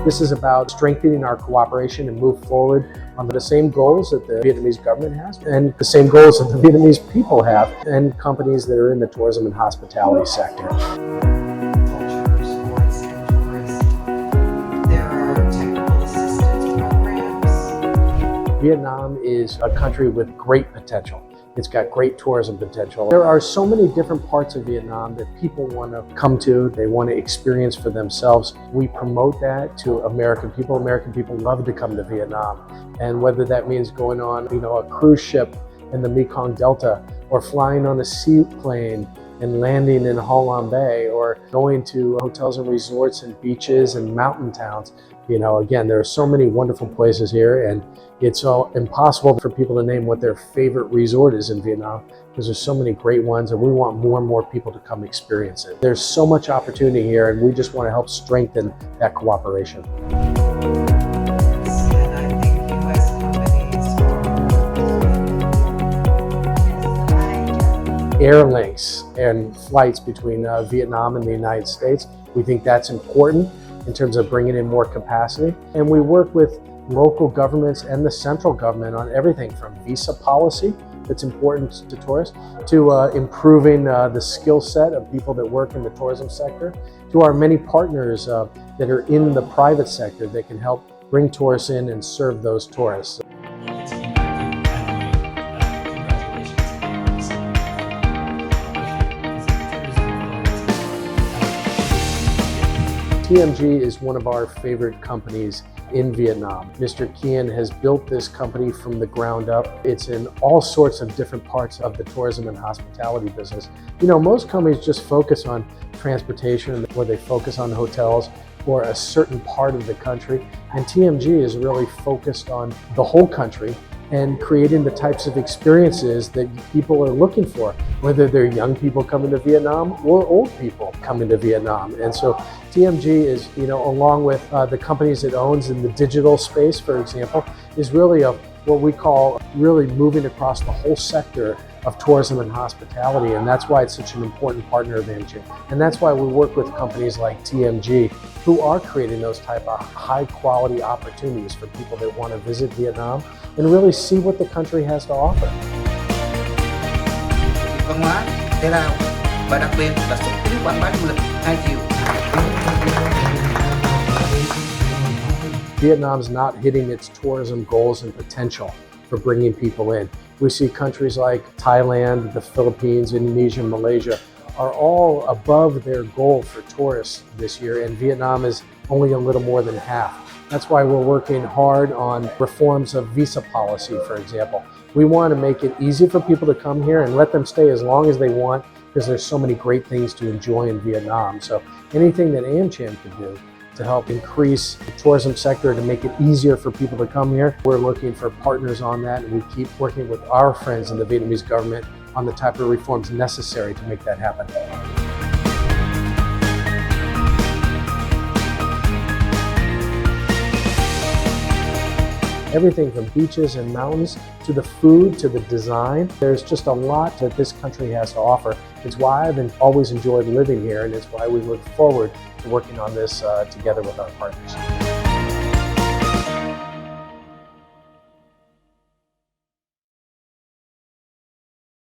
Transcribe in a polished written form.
This is about strengthening our cooperation and move forward on the same goals that the Vietnamese government has and the same goals that the Vietnamese people have and companies that are in the tourism and hospitality sector. Vietnam is a country with great potential. It's got great tourism potential. There are so many different parts of Vietnam that people want to come to, they want to experience for themselves. We promote that to American people. American people love to come to Vietnam. And whether that means going on, a cruise ship in the Mekong Delta, or flying on a seaplane and landing in Ha Long Bay, or going to hotels and resorts and beaches and mountain towns. Again, there are so many wonderful places here, and it's impossible for people to name what their favorite resort is in Vietnam because there's so many great ones, and we want more and more people to come experience it. There's so much opportunity here, and we just want to help strengthen that cooperation. Air links and flights between Vietnam and the United States. We think that's important in terms of bringing in more capacity. And we work with local governments and the central government on everything from visa policy that's important to tourists, to improving the skill set of people that work in the tourism sector, to our many partners that are in the private sector that can help bring tourists in and serve those tourists. TMG is one of our favorite companies in Vietnam. Mr. Thien has built this company from the ground up. It's in all sorts of different parts of the tourism and hospitality business. Most companies just focus on transportation, or they focus on hotels or a certain part of the country. And TMG is really focused on the whole country and creating the types of experiences that people are looking for, whether they're young people coming to Vietnam or old people coming to Vietnam. And so TMG is, along with the companies it owns in the digital space, for example, is really what we call really moving across the whole sector of tourism and hospitality. And that's why it's such an important partner of AmCham. And that's why we work with companies like TMG, who are creating those type of high quality opportunities for people that want to visit Vietnam and really see what the country has to offer. Văn hóa, thể thao và đặc biệt là xúc tiến quảng bá du lịch hai chiều. Vietnam's not hitting its tourism goals and potential for bringing people in. We see countries like Thailand, the Philippines, Indonesia, Malaysia are all above their goal for tourists this year, and Vietnam is only a little more than half. That's why we're working hard on reforms of visa policy, for example. We want to make it easy for people to come here and let them stay as long as they want, because there's so many great things to enjoy in Vietnam. So anything that AmCham can do to help increase the tourism sector, to make it easier for people to come here, we're looking for partners on that, and we keep working with our friends in the Vietnamese government on the type of reforms necessary to make that happen. Everything from beaches and mountains to the food to the design. There's just a lot that this country has to offer. It's why I've always enjoyed living here, and it's why we look forward to working on this together with our partners.